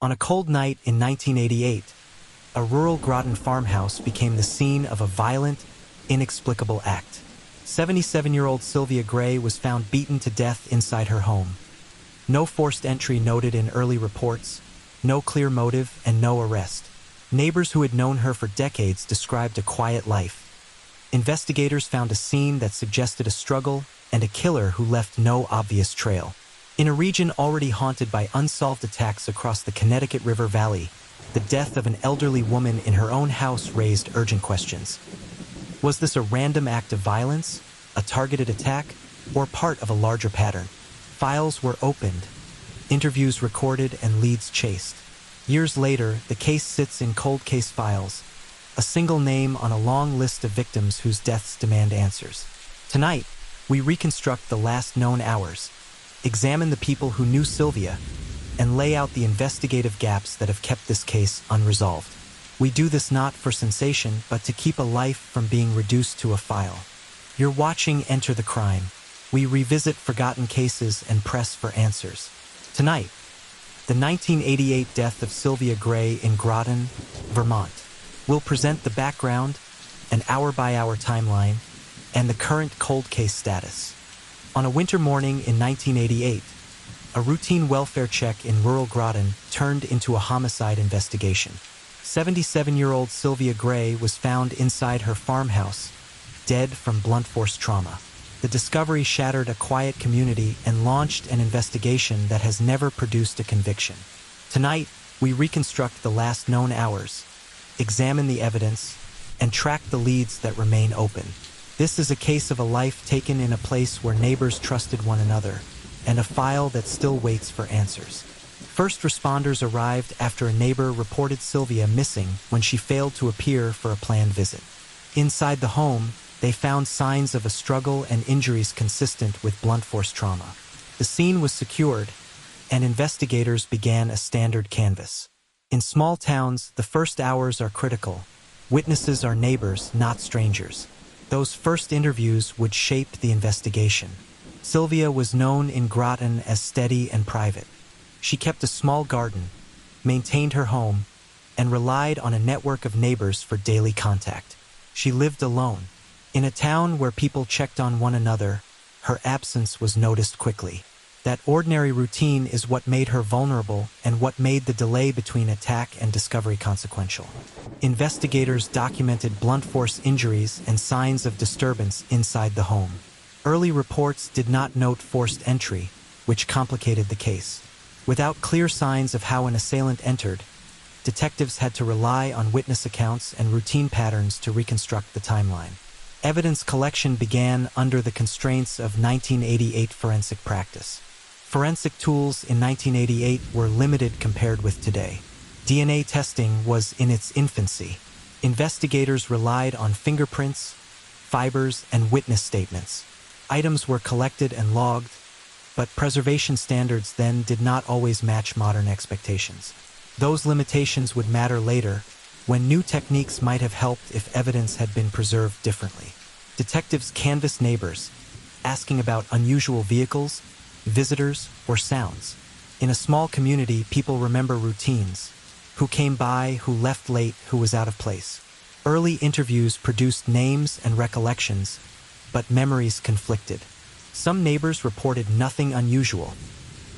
On a cold night in 1988, a rural Groton farmhouse became the scene of a violent, inexplicable act. 77-year-old Sylvia Grey was found beaten to death inside her home. No forced entry noted in early reports, no clear motive, and no arrest. Neighbors who had known her for decades described a quiet life. Investigators found a scene that suggested a struggle and a killer who left no obvious trail. In a region already haunted by unsolved attacks across the Connecticut River Valley, the death of an elderly woman in her own house raised urgent questions. Was this a random act of violence, a targeted attack, or part of a larger pattern? Files were opened, interviews recorded, and leads chased. Years later, the case sits in cold case files, a single name on a long list of victims whose deaths demand answers. Tonight, we reconstruct the last known hours, examine the people who knew Sylvia, and lay out the investigative gaps that have kept this case unresolved. We do this not for sensation, but to keep a life from being reduced to a file. You're watching Enter the Crime. We revisit forgotten cases and press for answers. Tonight, the 1988 death of Sylvia Grey in Groton, Vermont. We'll present the background, an hour-by-hour timeline, and the current cold case status. On a winter morning in 1988, a routine welfare check in rural Groton turned into a homicide investigation. 77-year-old Sylvia Grey was found inside her farmhouse, dead from blunt force trauma. The discovery shattered a quiet community and launched an investigation that has never produced a conviction. Tonight, we reconstruct the last known hours, examine the evidence, and track the leads that remain open. This is a case of a life taken in a place where neighbors trusted one another, and a file that still waits for answers. First responders arrived after a neighbor reported Sylvia missing when she failed to appear for a planned visit. Inside the home, they found signs of a struggle and injuries consistent with blunt force trauma. The scene was secured, and investigators began a standard canvass. In small towns, the first hours are critical. Witnesses are neighbors, not strangers. Those first interviews would shape the investigation. Sylvia was known in Groton as steady and private. She kept a small garden, maintained her home, and relied on a network of neighbors for daily contact. She lived alone. In a town where people checked on one another, her absence was noticed quickly. That ordinary routine is what made her vulnerable and what made the delay between attack and discovery consequential. Investigators documented blunt force injuries and signs of disturbance inside the home. Early reports did not note forced entry, which complicated the case. Without clear signs of how an assailant entered, detectives had to rely on witness accounts and routine patterns to reconstruct the timeline. Evidence collection began under the constraints of 1988 forensic practice. Forensic tools in 1988 were limited compared with today. DNA testing was in its infancy. Investigators relied on fingerprints, fibers, and witness statements. Items were collected and logged, but preservation standards then did not always match modern expectations. Those limitations would matter later, when new techniques might have helped if evidence had been preserved differently. Detectives canvassed neighbors, asking about unusual vehicles, visitors, or sounds. In a small community, people remember routines: who came by, who left late, who was out of place. Early interviews produced names and recollections, but memories conflicted. Some neighbors reported nothing unusual.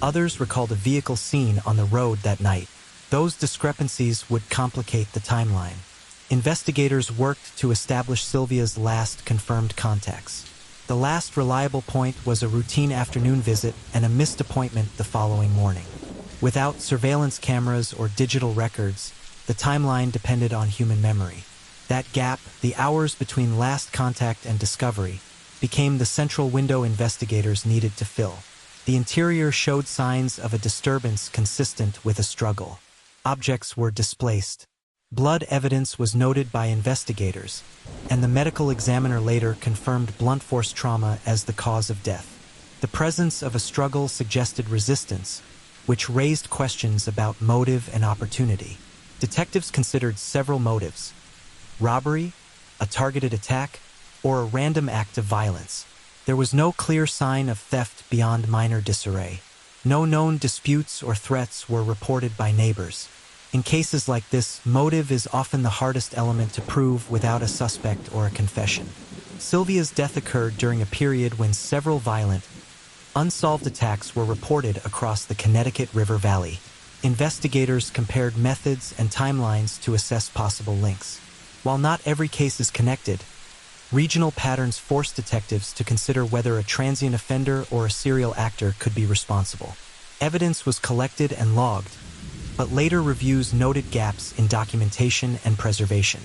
Others recalled a vehicle seen on the road that night. Those discrepancies would complicate the timeline. Investigators worked to establish Sylvia's last confirmed contacts. The last reliable point was a routine afternoon visit and a missed appointment the following morning. Without surveillance cameras or digital records, the timeline depended on human memory. That gap, the hours between last contact and discovery, became the central window investigators needed to fill. The interior showed signs of a disturbance consistent with a struggle. Objects were displaced. Blood evidence was noted by investigators, and the medical examiner later confirmed blunt force trauma as the cause of death. The presence of a struggle suggested resistance, which raised questions about motive and opportunity. Detectives considered several motives: robbery, a targeted attack, or a random act of violence. There was no clear sign of theft beyond minor disarray. No known disputes or threats were reported by neighbors. In cases like this, motive is often the hardest element to prove without a suspect or a confession. Sylvia's death occurred during a period when several violent, unsolved attacks were reported across the Connecticut River Valley. Investigators compared methods and timelines to assess possible links. While not every case is connected, regional patterns forced detectives to consider whether a transient offender or a serial actor could be responsible. Evidence was collected and logged, but later reviews noted gaps in documentation and preservation.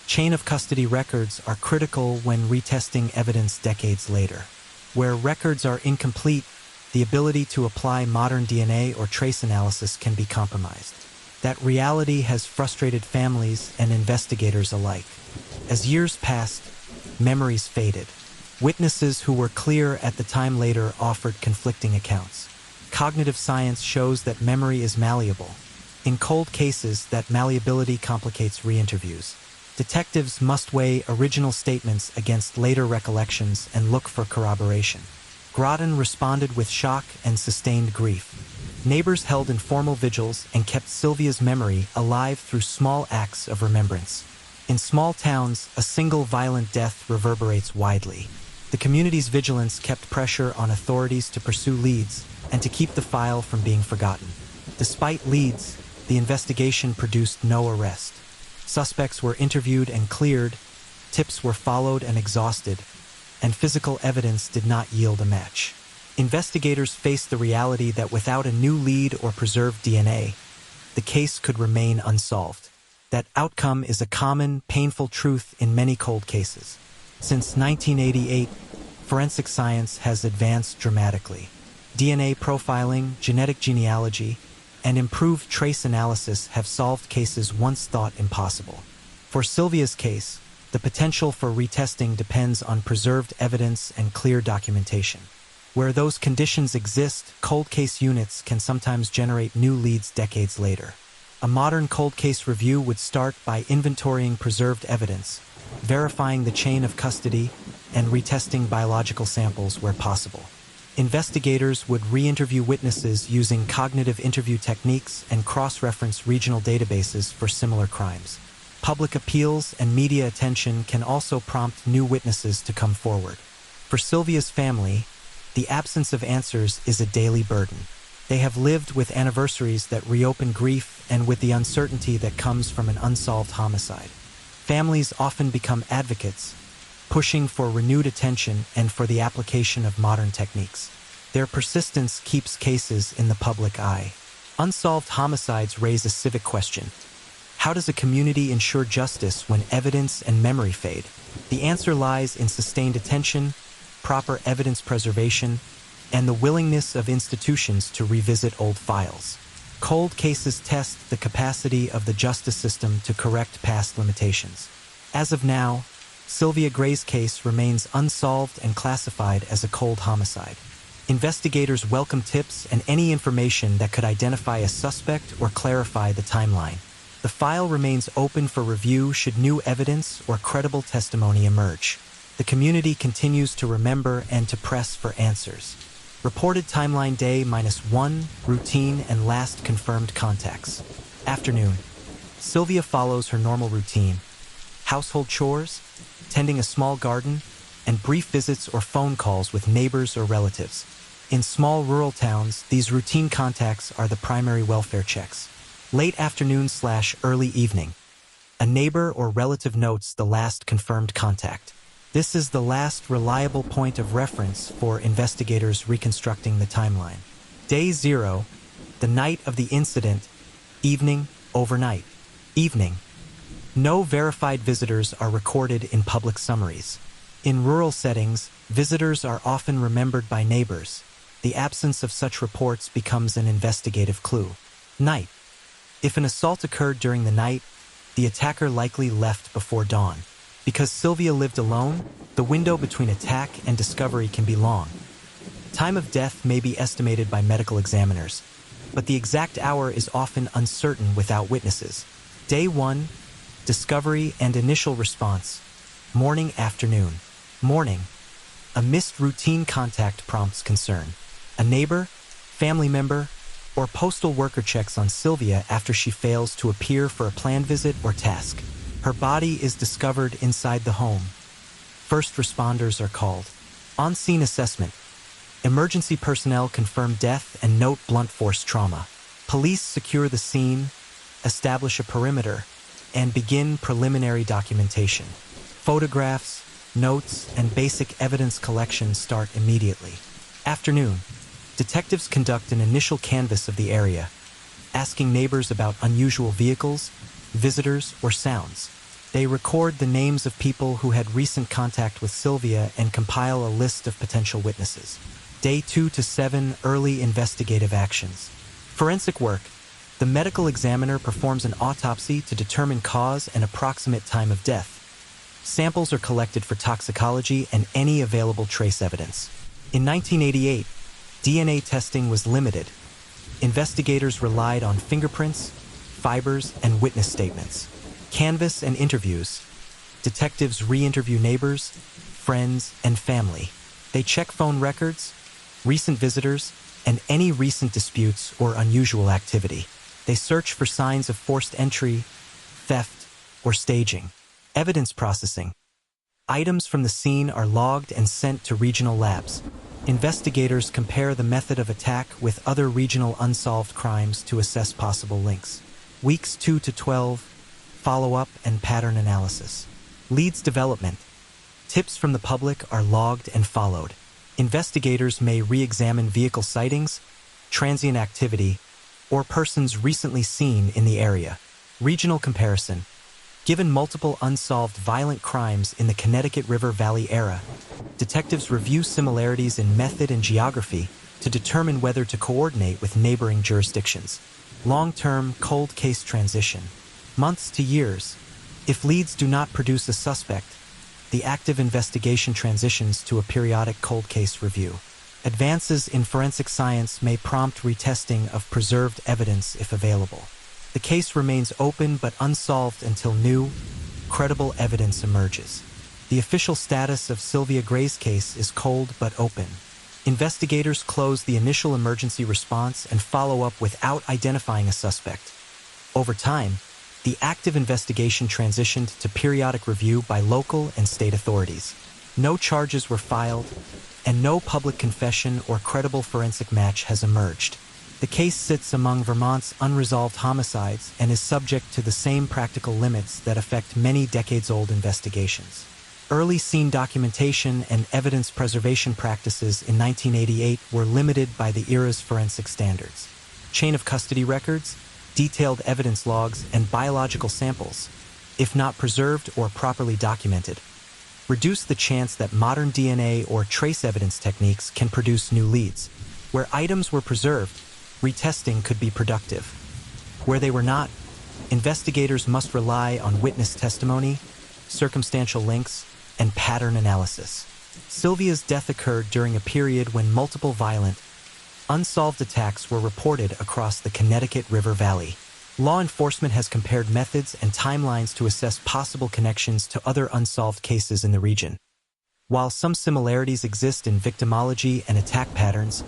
Chain of custody records are critical when retesting evidence decades later. Where records are incomplete, the ability to apply modern DNA or trace analysis can be compromised. That reality has frustrated families and investigators alike. As years passed, memories faded. Witnesses who were clear at the time later offered conflicting accounts. Cognitive science shows that memory is malleable. In cold cases, that malleability complicates re-interviews. Detectives must weigh original statements against later recollections and look for corroboration. Groton responded with shock and sustained grief. Neighbors held informal vigils and kept Sylvia's memory alive through small acts of remembrance. In small towns, a single violent death reverberates widely. The community's vigilance kept pressure on authorities to pursue leads and to keep the file from being forgotten. Despite leads, the investigation produced no arrest. Suspects were interviewed and cleared, tips were followed and exhausted, and physical evidence did not yield a match. Investigators faced the reality that without a new lead or preserved DNA, the case could remain unsolved. That outcome is a common, painful truth in many cold cases. Since 1988, forensic science has advanced dramatically. DNA profiling, genetic genealogy, and improved trace analysis have solved cases once thought impossible. For Sylvia's case, the potential for retesting depends on preserved evidence and clear documentation. Where those conditions exist, cold case units can sometimes generate new leads decades later. A modern cold case review would start by inventorying preserved evidence, verifying the chain of custody, and retesting biological samples where possible. Investigators would re-interview witnesses using cognitive interview techniques and cross-reference regional databases for similar crimes. Public appeals and media attention can also prompt new witnesses to come forward. For Sylvia's family, the absence of answers is a daily burden. They have lived with anniversaries that reopen grief and with the uncertainty that comes from an unsolved homicide. Families often become advocates, pushing for renewed attention and for the application of modern techniques. Their persistence keeps cases in the public eye. Unsolved homicides raise a civic question. How does a community ensure justice when evidence and memory fade? The answer lies in sustained attention, proper evidence preservation, and the willingness of institutions to revisit old files. Cold cases test the capacity of the justice system to correct past limitations. As of now, Sylvia Grey's case remains unsolved and classified as a cold homicide. Investigators welcome tips and any information that could identify a suspect or clarify the timeline. The file remains open for review should new evidence or credible testimony emerge. The community continues to remember and to press for answers. Reported timeline day -1, routine and last confirmed contacts. Afternoon. Sylvia follows her normal routine. Household chores, tending a small garden, and brief visits or phone calls with neighbors or relatives. In small rural towns, these routine contacts are the primary welfare checks. Late afternoon/early evening. A neighbor or relative notes the last confirmed contact. This is the last reliable point of reference for investigators reconstructing the timeline. Day 0, the night of the incident, evening, overnight. Evening. No verified visitors are recorded in public summaries. In rural settings, visitors are often remembered by neighbors. The absence of such reports becomes an investigative clue. Night. If an assault occurred during the night, the attacker likely left before dawn. Because Sylvia lived alone, the window between attack and discovery can be long. Time of death may be estimated by medical examiners, but the exact hour is often uncertain without witnesses. Day 1, discovery and initial response. Morning, afternoon. Morning. A missed routine contact prompts concern. A neighbor, family member, or postal worker checks on Sylvia after she fails to appear for a planned visit or task. Her body is discovered inside the home. First responders are called. On-scene assessment. Emergency personnel confirm death and note blunt force trauma. Police secure the scene, establish a perimeter, and begin preliminary documentation. Photographs, notes, and basic evidence collection start immediately. Afternoon. Detectives conduct an initial canvass of the area, asking neighbors about unusual vehicles, visitors, or sounds. They record the names of people who had recent contact with Sylvia and compile a list of potential witnesses. Day 2 to 7, early investigative actions. Forensic work. The medical examiner performs an autopsy to determine cause and approximate time of death. Samples are collected for toxicology and any available trace evidence. In 1988, DNA testing was limited. Investigators relied on fingerprints, fibers, and witness statements. Canvass and interviews. Detectives re-interview neighbors, friends, and family. They check phone records, recent visitors, and any recent disputes or unusual activity. They search for signs of forced entry, theft, or staging. Evidence processing. Items from the scene are logged and sent to regional labs. Investigators compare the method of attack with other regional unsolved crimes to assess possible links. Weeks 2 to 12, follow-up and pattern analysis. Leads development. Tips from the public are logged and followed. Investigators may re-examine vehicle sightings, transient activity, or persons recently seen in the area. Regional comparison. Given multiple unsolved violent crimes in the Connecticut River Valley era, detectives review similarities in method and geography to determine whether to coordinate with neighboring jurisdictions. Long-term cold case transition. Months to years. If leads do not produce a suspect, the active investigation transitions to a periodic cold case review. Advances in forensic science may prompt retesting of preserved evidence if available. The case remains open but unsolved until new, credible evidence emerges. The official status of Sylvia Grey's case is cold but open. Investigators close the initial emergency response and follow up without identifying a suspect. Over time, the active investigation transitioned to periodic review by local and state authorities. No charges were filed, and no public confession or credible forensic match has emerged. The case sits among Vermont's unresolved homicides and is subject to the same practical limits that affect many decades-old investigations. Early scene documentation and evidence preservation practices in 1988 were limited by the era's forensic standards. Chain of custody records, detailed evidence logs, and biological samples, if not preserved or properly documented, reduce the chance that modern DNA or trace evidence techniques can produce new leads. Where items were preserved, retesting could be productive. Where they were not, investigators must rely on witness testimony, circumstantial links, and pattern analysis. Sylvia's death occurred during a period when multiple violent, unsolved attacks were reported across the Connecticut River Valley. Law enforcement has compared methods and timelines to assess possible connections to other unsolved cases in the region. While some similarities exist in victimology and attack patterns,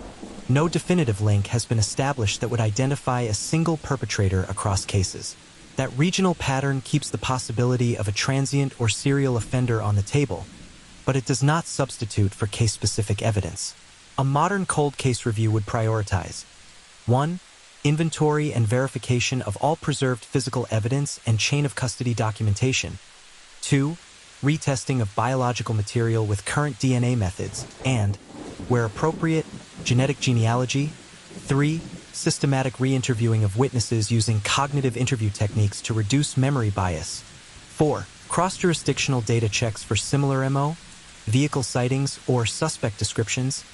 no definitive link has been established that would identify a single perpetrator across cases. That regional pattern keeps the possibility of a transient or serial offender on the table, but it does not substitute for case-specific evidence. A modern cold case review would prioritize 1. Inventory and verification of all preserved physical evidence and chain of custody documentation. 2. Retesting of biological material with current DNA methods, and, where appropriate, genetic genealogy. 3. Systematic re-interviewing of witnesses using cognitive interview techniques to reduce memory bias. 4. Cross-jurisdictional data checks for similar MO, vehicle sightings, or suspect descriptions.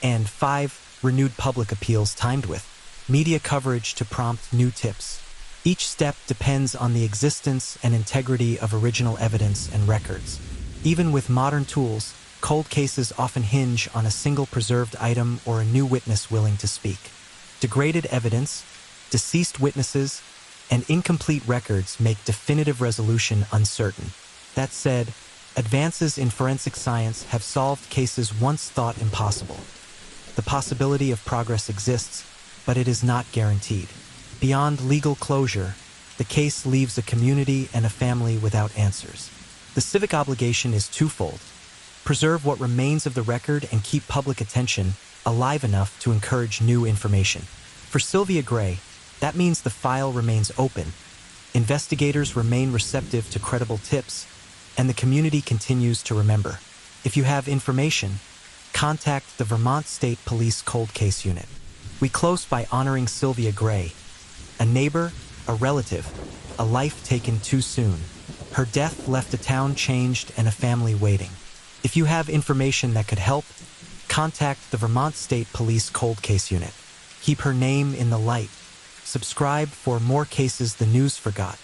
And 5. Renewed public appeals timed with media coverage to prompt new tips. Each step depends on the existence and integrity of original evidence and records. Even with modern tools, cold cases often hinge on a single preserved item or a new witness willing to speak. Degraded evidence, deceased witnesses, and incomplete records make definitive resolution uncertain. That said, advances in forensic science have solved cases once thought impossible. The possibility of progress exists, but it is not guaranteed. Beyond legal closure, the case leaves a community and a family without answers. The civic obligation is twofold: preserve what remains of the record and keep public attention alive enough to encourage new information. For Sylvia Grey, that means the file remains open, investigators remain receptive to credible tips, and the community continues to remember. If you have information, contact the Vermont State Police Cold Case Unit. We close by honoring Sylvia Grey, a neighbor, a relative, a life taken too soon. Her death left a town changed and a family waiting. If you have information that could help, contact the Vermont State Police Cold Case Unit. Keep her name in the light. Subscribe for more cases the news forgot.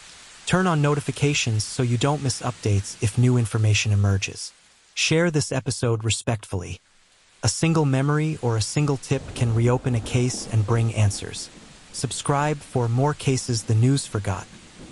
Turn on notifications so you don't miss updates if new information emerges. Share this episode respectfully. A single memory or a single tip can reopen a case and bring answers. Subscribe for more cases the news forgot.